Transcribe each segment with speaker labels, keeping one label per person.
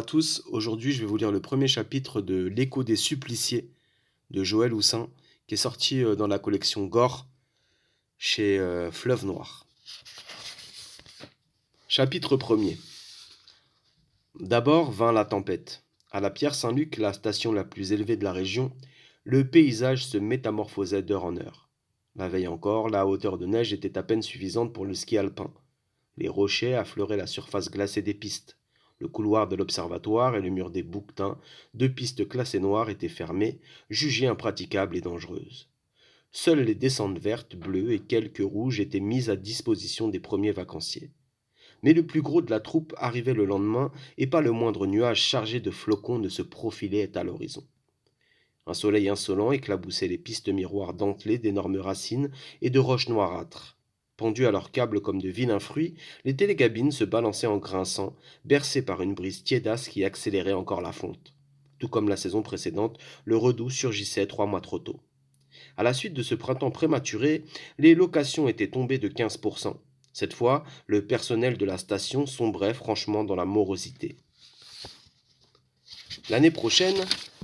Speaker 1: à tous, aujourd'hui je vais vous lire le premier chapitre de L'écho des suppliciés de Joël Houssin, qui est sorti dans la collection Gore chez Fleuve Noir. Chapitre premier. D'abord vint la tempête. À la Pierre-Saint-Luc, la station la plus élevée de la région, le paysage se métamorphosait d'heure en heure. La veille encore, la hauteur de neige était à peine suffisante pour le ski alpin. Les rochers affleuraient la surface glacée des pistes. Le couloir de l'observatoire et le mur des bouquetins, deux pistes classées noires, étaient fermés, jugées impraticables et dangereuses. Seules les descentes vertes, bleues et quelques rouges étaient mises à disposition des premiers vacanciers. Mais le plus gros de la troupe arrivait le lendemain, et pas le moindre nuage chargé de flocons ne se profilait à l'horizon. Un soleil insolent éclaboussait les pistes miroirs dentelées d'énormes racines et de roches noirâtres. Pendus à leurs câbles comme de vilains fruits, les télécabines se balançaient en grinçant, bercées par une brise tiédasse qui accélérait encore la fonte. Tout comme la saison précédente, le Redoux surgissait 3 mois trop tôt. À la suite de ce printemps prématuré, les locations étaient tombées de 15%. Cette fois, le personnel de la station sombrait franchement dans la morosité. L'année prochaine,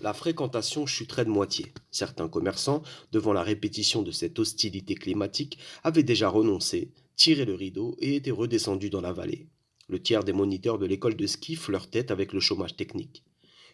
Speaker 1: la fréquentation chuterait de moitié. Certains commerçants, devant la répétition de cette hostilité climatique, avaient déjà renoncé, tiré le rideau et étaient redescendus dans la vallée. Le tiers des moniteurs de l'école de ski flirtaient avec le chômage technique.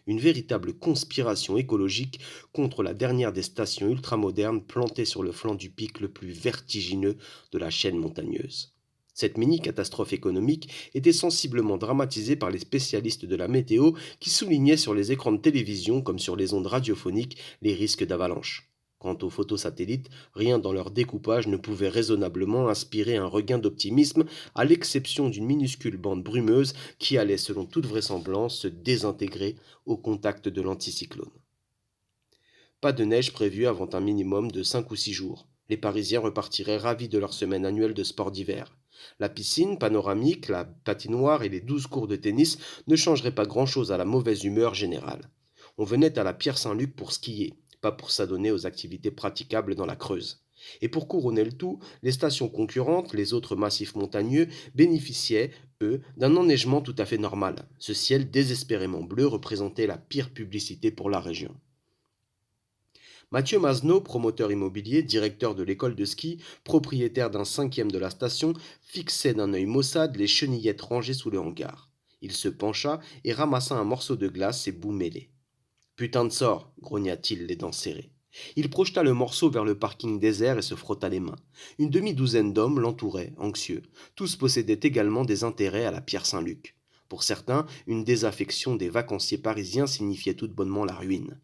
Speaker 1: Une véritable conspiration écologique contre la dernière des stations ultramodernes plantées sur le flanc du pic le plus vertigineux de la chaîne montagneuse. Cette mini-catastrophe économique était sensiblement dramatisée par les spécialistes de la météo qui soulignaient sur les écrans de télévision comme sur les ondes radiophoniques les risques d'avalanche. Quant aux photosatellites, rien dans leur découpage ne pouvait raisonnablement inspirer un regain d'optimisme, à l'exception d'une minuscule bande brumeuse qui allait selon toute vraisemblance se désintégrer au contact de l'anticyclone. Pas de neige prévue avant un minimum de 5 ou 6 jours. Les Parisiens repartiraient ravis de leur semaine annuelle de sport d'hiver. La piscine panoramique, la patinoire et les 12 cours de tennis ne changeraient pas grand-chose à la mauvaise humeur générale. On venait à la Pierre-Saint-Luc pour skier, pas pour s'adonner aux activités praticables dans la Creuse. Et pour couronner le tout, les stations concurrentes, les autres massifs montagneux, bénéficiaient, eux, d'un enneigement tout à fait normal. Ce ciel désespérément bleu représentait la pire publicité pour la région. Mathieu Mazneau, promoteur immobilier, directeur de l'école de ski, propriétaire d'un cinquième de la station, fixait d'un œil maussade les chenillettes rangées sous le hangar. Il se pencha et ramassa un morceau de glace, ses bouts mêlés. Putain de sort, grogna-t-il, les dents serrées. Il projeta le morceau vers le parking désert et se frotta les mains. Une demi-douzaine d'hommes l'entouraient, anxieux. Tous possédaient également des intérêts à la Pierre-Saint-Luc. Pour certains, une désaffection des vacanciers parisiens signifiait tout bonnement la ruine.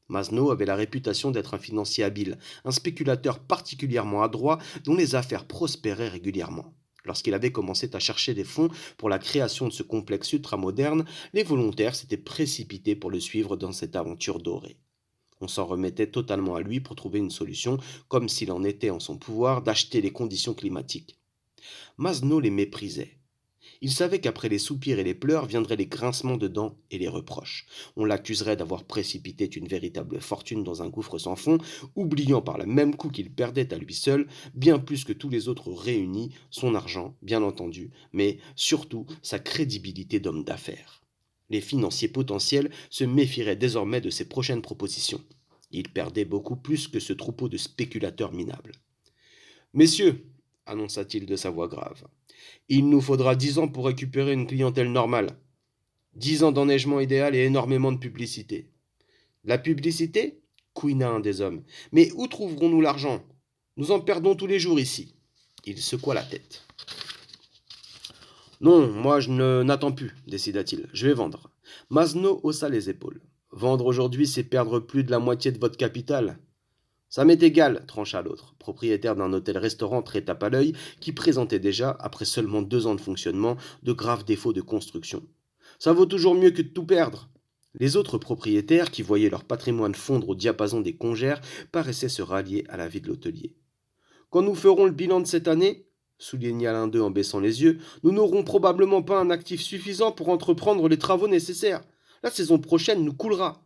Speaker 1: Mazneau avait la réputation d'être un financier habile, un spéculateur particulièrement adroit dont les affaires prospéraient régulièrement. Lorsqu'il avait commencé à chercher des fonds pour la création de ce complexe ultramoderne, les volontaires s'étaient précipités pour le suivre dans cette aventure dorée. On s'en remettait totalement à lui pour trouver une solution, comme s'il en était en son pouvoir d'acheter les conditions climatiques. Mazneau les méprisait. Il savait qu'après les soupirs et les pleurs viendraient les grincements de dents et les reproches. On l'accuserait d'avoir précipité une véritable fortune dans un gouffre sans fond, oubliant par le même coup qu'il perdait à lui seul, bien plus que tous les autres réunis, son argent, bien entendu, mais surtout sa crédibilité d'homme d'affaires. Les financiers potentiels se méfieraient désormais de ses prochaines propositions. Il perdait beaucoup plus que ce troupeau de spéculateurs minables. Messieurs, annonça-t-il de sa voix grave, il nous faudra 10 ans pour récupérer une clientèle normale. 10 ans d'enneigement idéal et énormément de publicité. La publicité? Couina un des hommes. Mais où trouverons-nous l'argent? Nous en perdons tous les jours ici. Il secoua la tête. Non, moi je n'attends plus, décida-t-il. Je vais vendre. Mazneau haussa les épaules. Vendre aujourd'hui, c'est perdre plus de la moitié de votre capital. Ça m'est égal, trancha l'autre, propriétaire d'un hôtel-restaurant très tape à l'œil, qui présentait déjà, après seulement 2 ans de fonctionnement, de graves défauts de construction. Ça vaut toujours mieux que de tout perdre. Les autres propriétaires, qui voyaient leur patrimoine fondre au diapason des congères, paraissaient se rallier à l'avis de l'hôtelier. Quand nous ferons le bilan de cette année, souligna l'un d'eux en baissant les yeux, nous n'aurons probablement pas un actif suffisant pour entreprendre les travaux nécessaires. La saison prochaine nous coulera.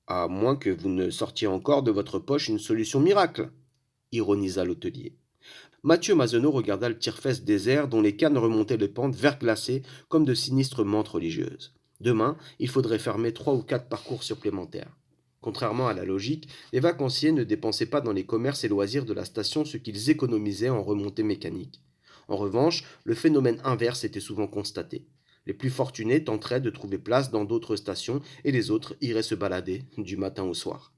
Speaker 1: À moins que vous ne sortiez encore de votre poche une solution miracle, ironisa l'hôtelier. Mathieu Mazenot regarda le tire-fesse désert dont les cannes remontaient les pentes verglacées comme de sinistres mantes religieuses. Demain, il faudrait fermer 3 ou 4 parcours supplémentaires. Contrairement à la logique, les vacanciers ne dépensaient pas dans les commerces et loisirs de la station ce qu'ils économisaient en remontées mécaniques. En revanche, le phénomène inverse était souvent constaté. Les plus fortunés tenteraient de trouver place dans d'autres stations et les autres iraient se balader du matin au soir.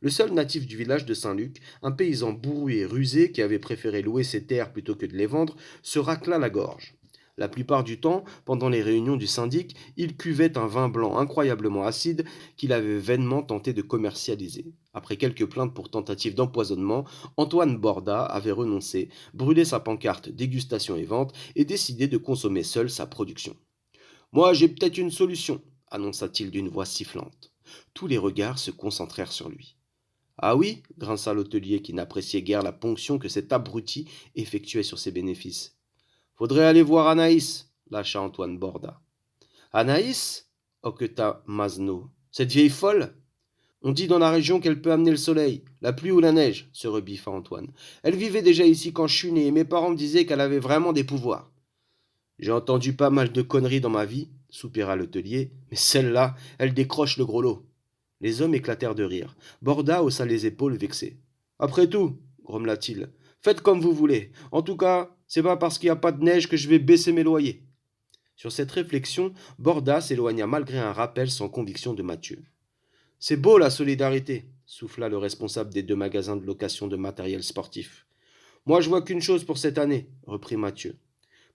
Speaker 1: Le seul natif du village de Saint-Luc, un paysan bourru et rusé qui avait préféré louer ses terres plutôt que de les vendre, se racla la gorge. La plupart du temps, pendant les réunions du syndic, il cuvait un vin blanc incroyablement acide qu'il avait vainement tenté de commercialiser. Après quelques plaintes pour tentative d'empoisonnement, Antoine Borda avait renoncé, brûlé sa pancarte dégustation et vente et décidé de consommer seul sa production. Moi, j'ai peut-être une solution, annonça-t-il d'une voix sifflante. Tous les regards se concentrèrent sur lui. Ah oui, grinça l'hôtelier qui n'appréciait guère la ponction que cet abruti effectuait sur ses bénéfices. Faudrait aller voir Anaïs, lâcha Antoine Borda. Anaïs hoqueta Masno. Cette vieille folle. On dit dans la région qu'elle peut amener le soleil, la pluie ou la neige, se rebiffa Antoine. Elle vivait déjà ici quand je suis né et mes parents me disaient qu'elle avait vraiment des pouvoirs. J'ai entendu pas mal de conneries dans ma vie, soupira l'hôtelier, mais celle-là, elle décroche le gros lot. Les hommes éclatèrent de rire. Borda haussa les épaules vexé. Après tout, grommela-t-il, faites comme vous voulez. En tout cas, c'est pas parce qu'il n'y a pas de neige que je vais baisser mes loyers. Sur cette réflexion, Borda s'éloigna malgré un rappel sans conviction de Mathieu. C'est beau la solidarité, souffla le responsable des 2 magasins de location de matériel sportif. Moi je vois qu'une chose pour cette année, reprit Mathieu.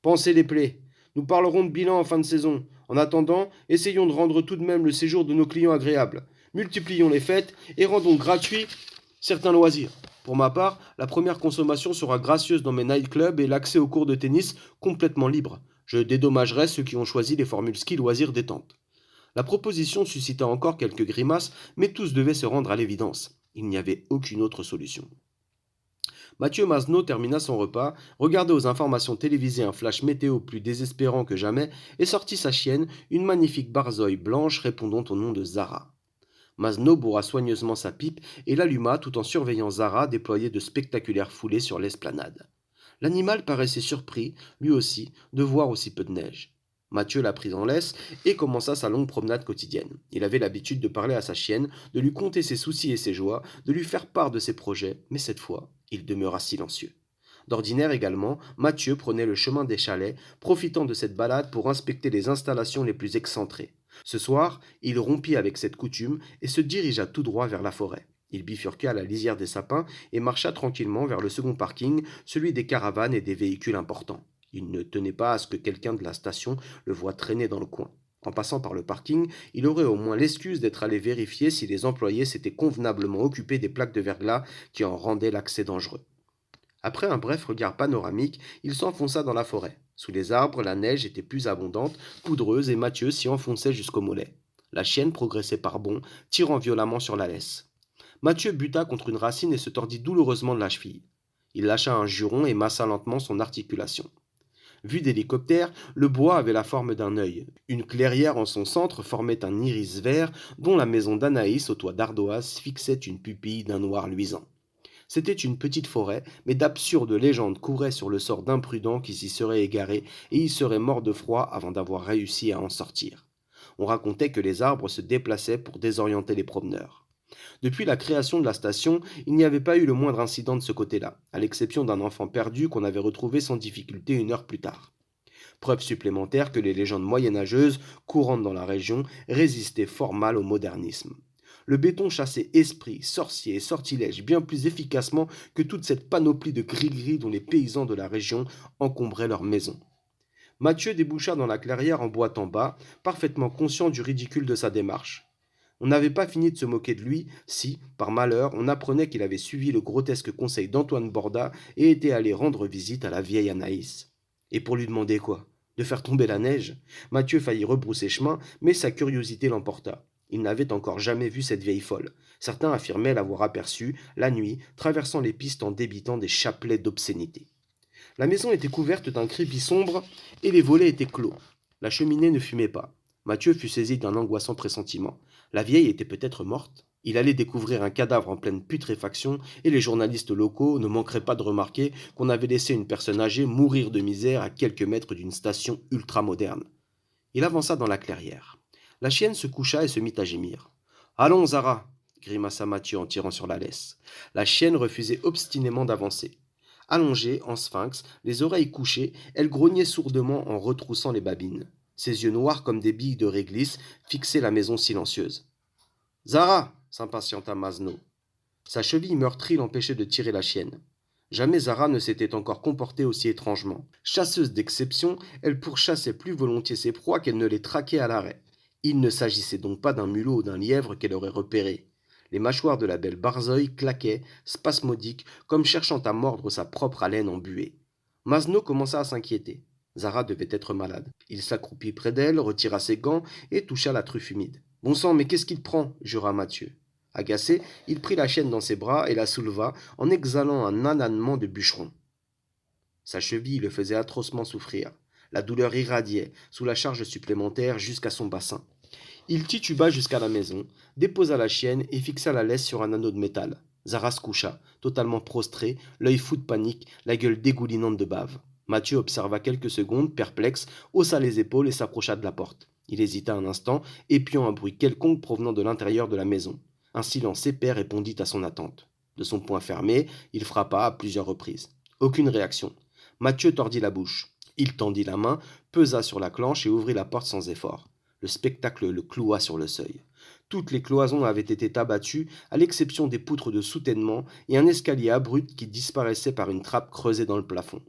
Speaker 1: Pensez les plaies. Nous parlerons de bilan en fin de saison. En attendant, essayons de rendre tout de même le séjour de nos clients agréable. Multiplions les fêtes et rendons gratuits certains loisirs. Pour ma part, la première consommation sera gracieuse dans mes nightclubs et l'accès aux cours de tennis complètement libre. Je dédommagerai ceux qui ont choisi les formules ski loisirs détente. La proposition suscita encore quelques grimaces, mais tous devaient se rendre à l'évidence. Il n'y avait aucune autre solution. Mathieu Masno termina son repas, regarda aux informations télévisées un flash météo plus désespérant que jamais et sortit sa chienne, une magnifique barzeuille blanche répondant au nom de Zara. Masno bourra soigneusement sa pipe et l'alluma tout en surveillant Zara déployer de spectaculaires foulées sur l'esplanade. L'animal paraissait surpris, lui aussi, de voir aussi peu de neige. Mathieu la prit en laisse et commença sa longue promenade quotidienne. Il avait l'habitude de parler à sa chienne, de lui conter ses soucis et ses joies, de lui faire part de ses projets, mais cette fois, il demeura silencieux. D'ordinaire également, Mathieu prenait le chemin des chalets, profitant de cette balade pour inspecter les installations les plus excentrées. Ce soir, il rompit avec cette coutume et se dirigea tout droit vers la forêt. Il bifurqua à la lisière des sapins et marcha tranquillement vers le second parking, celui des caravanes et des véhicules importants. Il ne tenait pas à ce que quelqu'un de la station le voie traîner dans le coin. En passant par le parking, il aurait au moins l'excuse d'être allé vérifier si les employés s'étaient convenablement occupés des plaques de verglas qui en rendaient l'accès dangereux. Après un bref regard panoramique, il s'enfonça dans la forêt. Sous les arbres, la neige était plus abondante, poudreuse, et Mathieu s'y enfonçait jusqu'au mollet. La chienne progressait par bonds, tirant violemment sur la laisse. Mathieu buta contre une racine et se tordit douloureusement de la cheville. Il lâcha un juron et massa lentement son articulation. Vu d'hélicoptère, le bois avait la forme d'un œil. Une clairière en son centre formait un iris vert dont la maison d'Anaïs au toit d'ardoise fixait une pupille d'un noir luisant. C'était une petite forêt, mais d'absurdes légendes couraient sur le sort d'imprudents qui s'y seraient égarés et y seraient morts de froid avant d'avoir réussi à en sortir. On racontait que les arbres se déplaçaient pour désorienter les promeneurs. Depuis la création de la station, il n'y avait pas eu le moindre incident de ce côté-là, à l'exception d'un enfant perdu qu'on avait retrouvé sans difficulté 1 heure plus tard. Preuve supplémentaire que les légendes moyenâgeuses, courantes dans la région, résistaient fort mal au modernisme. Le béton chassait esprits, sorciers et sortilèges bien plus efficacement que toute cette panoplie de gris-gris dont les paysans de la région encombraient leurs maisons. Mathieu déboucha dans la clairière en boitant bas, parfaitement conscient du ridicule de sa démarche. On n'avait pas fini de se moquer de lui si, par malheur, on apprenait qu'il avait suivi le grotesque conseil d'Antoine Borda et était allé rendre visite à la vieille Anaïs. Et pour lui demander quoi? De faire tomber la neige? Mathieu faillit rebrousser chemin, mais sa curiosité l'emporta. Il n'avait encore jamais vu cette vieille folle. Certains affirmaient l'avoir aperçue, la nuit, traversant les pistes en débitant des chapelets d'obscénité. La maison était couverte d'un crépi sombre et les volets étaient clos. La cheminée ne fumait pas. Mathieu fut saisi d'un angoissant pressentiment. La vieille était peut-être morte. Il allait découvrir un cadavre en pleine putréfaction et les journalistes locaux ne manqueraient pas de remarquer qu'on avait laissé une personne âgée mourir de misère à quelques mètres d'une station ultramoderne. Il avança dans la clairière. La chienne se coucha et se mit à gémir. Allons, Zara, grimaça Mathieu en tirant sur la laisse. La chienne refusait obstinément d'avancer. Allongée, en sphinx, les oreilles couchées, elle grognait sourdement en retroussant les babines. Ses yeux noirs comme des billes de réglisse fixaient la maison silencieuse. Zara s'impatienta Masno. Sa cheville meurtrie l'empêchait de tirer la chienne. Jamais Zara ne s'était encore comportée aussi étrangement. Chasseuse d'exception, elle pourchassait plus volontiers ses proies qu'elle ne les traquait à l'arrêt. Il ne s'agissait donc pas d'un mulot ou d'un lièvre qu'elle aurait repéré. Les mâchoires de la belle Barzeuil claquaient, spasmodiques, comme cherchant à mordre sa propre haleine embuée. Masno commença à s'inquiéter. Zara devait être malade. Il s'accroupit près d'elle, retira ses gants et toucha la truffe humide. Bon sang, mais qu'est-ce qu'il te prend jura Mathieu. Agacé, il prit la chienne dans ses bras et la souleva en exhalant un ananement de bûcheron. Sa cheville le faisait atrocement souffrir. La douleur irradiait, sous la charge supplémentaire, jusqu'à son bassin. Il tituba jusqu'à la maison, déposa la chienne et fixa la laisse sur un anneau de métal. Zara se coucha, totalement prostré, l'œil fou de panique, la gueule dégoulinante de bave. Mathieu observa quelques secondes, perplexe, haussa les épaules et s'approcha de la porte. Il hésita un instant, épiant un bruit quelconque provenant de l'intérieur de la maison. Un silence épais répondit à son attente. De son poing fermé, il frappa à plusieurs reprises. Aucune réaction. Mathieu tordit la bouche. Il tendit la main, pesa sur la clenche et ouvrit la porte sans effort. Le spectacle le cloua sur le seuil. Toutes les cloisons avaient été abattues, à l'exception des poutres de soutènement et un escalier abrupt qui disparaissait par une trappe creusée dans le plafond.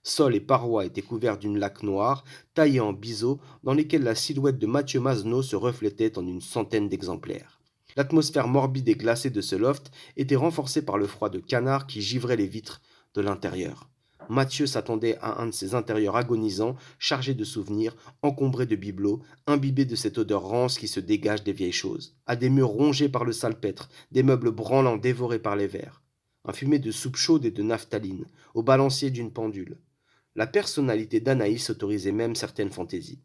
Speaker 1: Sol et parois étaient couverts d'une laque noire, taillée en biseau, dans lesquels la silhouette de Mathieu Masno se reflétait en une centaine d'exemplaires. L'atmosphère morbide et glacée de ce loft était renforcée par le froid de canard qui givrait les vitres de l'intérieur. Mathieu s'attendait à un de ces intérieurs agonisants, chargés de souvenirs, encombrés de bibelots, imbibés de cette odeur rance qui se dégage des vieilles choses, à des murs rongés par le salpêtre, des meubles branlants dévorés par les vers, un fumet de soupe chaude et de naphtaline, au balancier d'une pendule. La personnalité d'Anaïs autorisait même certaines fantaisies.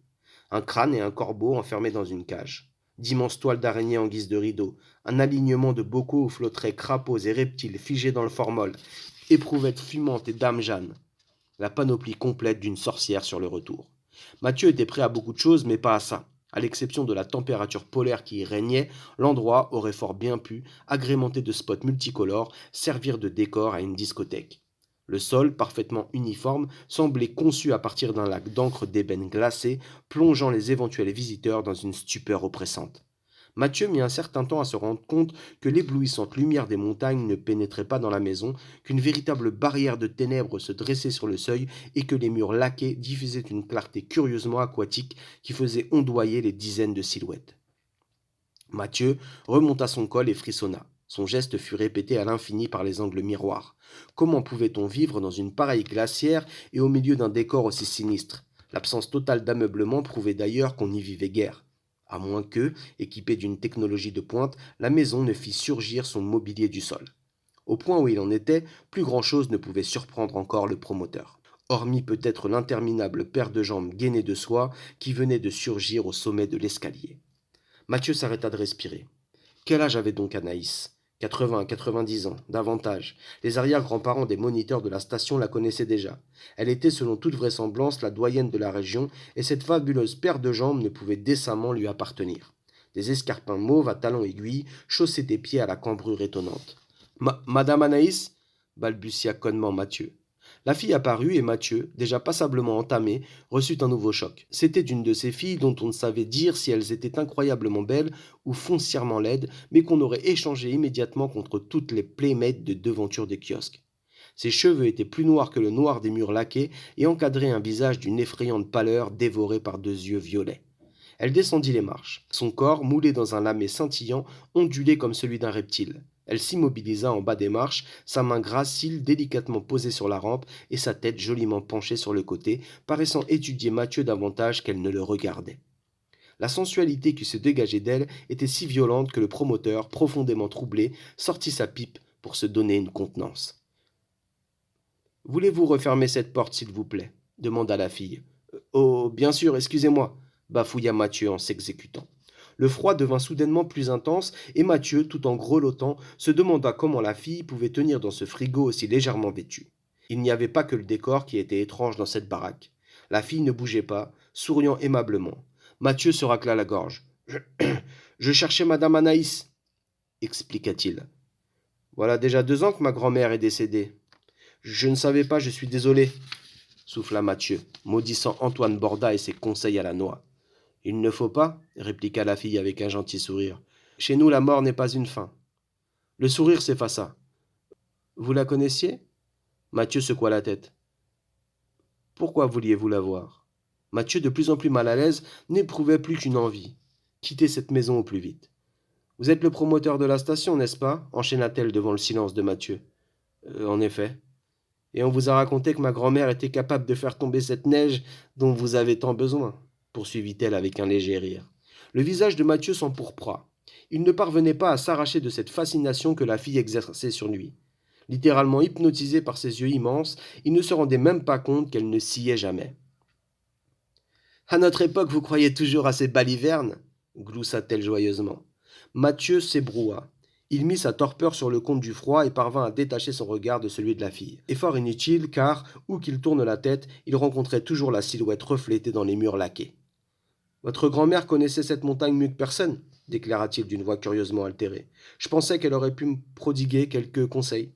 Speaker 1: Un crâne et un corbeau enfermés dans une cage. D'immenses toiles d'araignée en guise de rideau, un alignement de bocaux où flotteraient crapauds et reptiles figés dans le formol, éprouvettes fumantes et dames Jeanne. La panoplie complète d'une sorcière sur le retour. Mathieu était prêt à beaucoup de choses, mais pas à ça. À l'exception de la température polaire qui y régnait, l'endroit aurait fort bien pu, agrémenté de spots multicolores, servir de décor à une discothèque. Le sol, parfaitement uniforme, semblait conçu à partir d'un lac d'encre d'ébène glacée, plongeant les éventuels visiteurs dans une stupeur oppressante. Mathieu mit un certain temps à se rendre compte que l'éblouissante lumière des montagnes ne pénétrait pas dans la maison, qu'une véritable barrière de ténèbres se dressait sur le seuil et que les murs laqués diffusaient une clarté curieusement aquatique qui faisait ondoyer les dizaines de silhouettes. Mathieu remonta son col et frissonna. Son geste fut répété à l'infini par les angles miroirs. Comment pouvait-on vivre dans une pareille glacière et au milieu d'un décor aussi sinistre? L'absence totale d'ameublement prouvait d'ailleurs qu'on n'y vivait guère. À moins que, équipée d'une technologie de pointe, la maison ne fît surgir son mobilier du sol. Au point où il en était, plus grand-chose ne pouvait surprendre encore le promoteur, hormis peut-être l'interminable paire de jambes gainées de soie qui venait de surgir au sommet de l'escalier. Mathieu s'arrêta de respirer. Quel âge avait donc Anaïs? 80, 90 ans, davantage. Les arrière-grands-parents des moniteurs de la station la connaissaient déjà. Elle était selon toute vraisemblance la doyenne de la région, et cette fabuleuse paire de jambes ne pouvait décemment lui appartenir. Des escarpins mauves à talons aiguilles chaussaient des pieds à la cambrure étonnante. Madame Anaïs balbutia connement Mathieu. La fille apparut et Mathieu, déjà passablement entamé, reçut un nouveau choc. C'était une de ces filles dont on ne savait dire si elles étaient incroyablement belles ou foncièrement laides, mais qu'on aurait échangées immédiatement contre toutes les playmates de devanture des kiosques. Ses cheveux étaient plus noirs que le noir des murs laqués et encadraient un visage d'une effrayante pâleur dévoré par deux yeux violets. Elle descendit les marches. Son corps, moulé dans un lamé scintillant, ondulait comme celui d'un reptile. Elle s'immobilisa en bas des marches, sa main gracile délicatement posée sur la rampe et sa tête joliment penchée sur le côté, paraissant étudier Mathieu davantage qu'elle ne le regardait. La sensualité qui se dégageait d'elle était si violente que le promoteur, profondément troublé, sortit sa pipe pour se donner une contenance. « Voulez-vous refermer cette porte, s'il vous plaît » demanda la fille. « Oh, bien sûr, excusez-moi » bafouilla Mathieu en s'exécutant. Le froid devint soudainement plus intense et Mathieu, tout en grelottant, se demanda comment la fille pouvait tenir dans ce frigo aussi légèrement vêtu. Il n'y avait pas que le décor qui était étrange dans cette baraque. La fille ne bougeait pas, souriant aimablement. Mathieu se racla la gorge. Je cherchais madame Anaïs, expliqua-t-il. Voilà déjà 2 ans que ma grand-mère est décédée. Je ne savais pas, je suis désolé, souffla Mathieu, maudissant Antoine Borda et ses conseils à la noix. Il ne faut pas, répliqua la fille avec un gentil sourire. Chez nous, la mort n'est pas une fin. Le sourire s'effaça. Vous la connaissiez? Mathieu secoua la tête. Pourquoi vouliez-vous la voir? Mathieu, de plus en plus mal à l'aise, n'éprouvait plus qu'une envie. Quitter cette maison au plus vite. Vous êtes le promoteur de la station, n'est-ce pas? Enchaîna-t-elle devant le silence de Mathieu. En effet. Et on vous a raconté que ma grand-mère était capable de faire tomber cette neige dont vous avez tant besoin, poursuivit-elle avec un léger rire. Le visage de Mathieu s'empourpra. Il ne parvenait pas à s'arracher de cette fascination que la fille exerçait sur lui. Littéralement hypnotisé par ses yeux immenses, il ne se rendait même pas compte qu'elle ne sciait jamais. À notre époque, vous croyez toujours à ces balivernes gloussa-t-elle joyeusement. Mathieu s'ébroua. Il mit sa torpeur sur le compte du froid et parvint à détacher son regard de celui de la fille. Effort inutile, car, où qu'il tourne la tête, il rencontrait toujours la silhouette reflétée dans les murs laqués. Votre grand-mère connaissait cette montagne mieux que personne, déclara-t-il d'une voix curieusement altérée. Je pensais qu'elle aurait pu me prodiguer quelques conseils.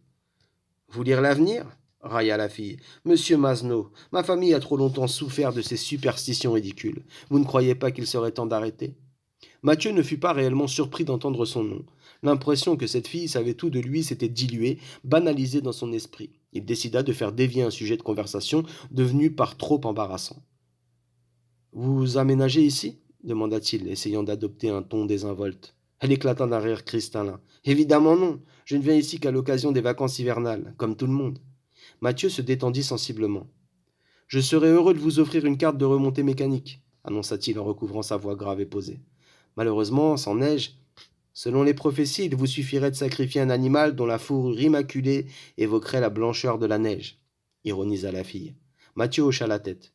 Speaker 1: Vous lire l'avenir? Railla la fille. Monsieur Masneau, ma famille a trop longtemps souffert de ces superstitions ridicules. Vous ne croyez pas qu'il serait temps d'arrêter? Mathieu ne fut pas réellement surpris d'entendre son nom. L'impression que cette fille savait tout de lui s'était diluée, banalisée dans son esprit. Il décida de faire dévier un sujet de conversation devenu par trop embarrassant. Vous aménagez ici? Demanda-t-il, essayant d'adopter un ton désinvolte. Elle éclata d'un rire cristallin. Évidemment non. Je ne viens ici qu'à l'occasion des vacances hivernales, comme tout le monde. Mathieu se détendit sensiblement. Je serais heureux de vous offrir une carte de remontée mécanique, annonça-t-il en recouvrant sa voix grave et posée. Malheureusement, sans neige. Selon les prophéties, il vous suffirait de sacrifier un animal dont la fourrure immaculée évoquerait la blancheur de la neige, ironisa la fille. Mathieu hocha la tête.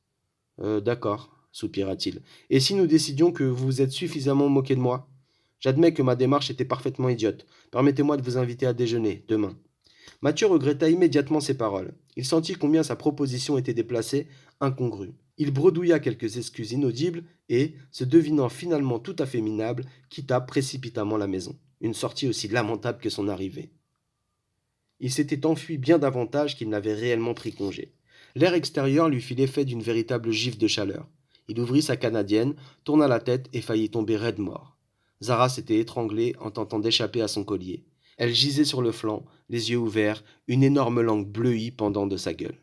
Speaker 1: D'accord, soupira-t-il. Et si nous décidions que vous vous êtes suffisamment moqué de moi? J'admets que ma démarche était parfaitement idiote. Permettez-moi de vous inviter à déjeuner, demain. Mathieu regretta immédiatement ses paroles. Il sentit combien sa proposition était déplacée, incongrue. Il bredouilla quelques excuses inaudibles et, se devinant finalement tout à fait minable, quitta précipitamment la maison. Une sortie aussi lamentable que son arrivée. Il s'était enfui bien davantage qu'il n'avait réellement pris congé. L'air extérieur lui fit l'effet d'une véritable gifle de chaleur. Il ouvrit sa canadienne, tourna la tête et faillit tomber raide mort. Zara s'était étranglée en tentant d'échapper à son collier. Elle gisait sur le flanc, les yeux ouverts, une énorme langue bleuie pendant de sa gueule.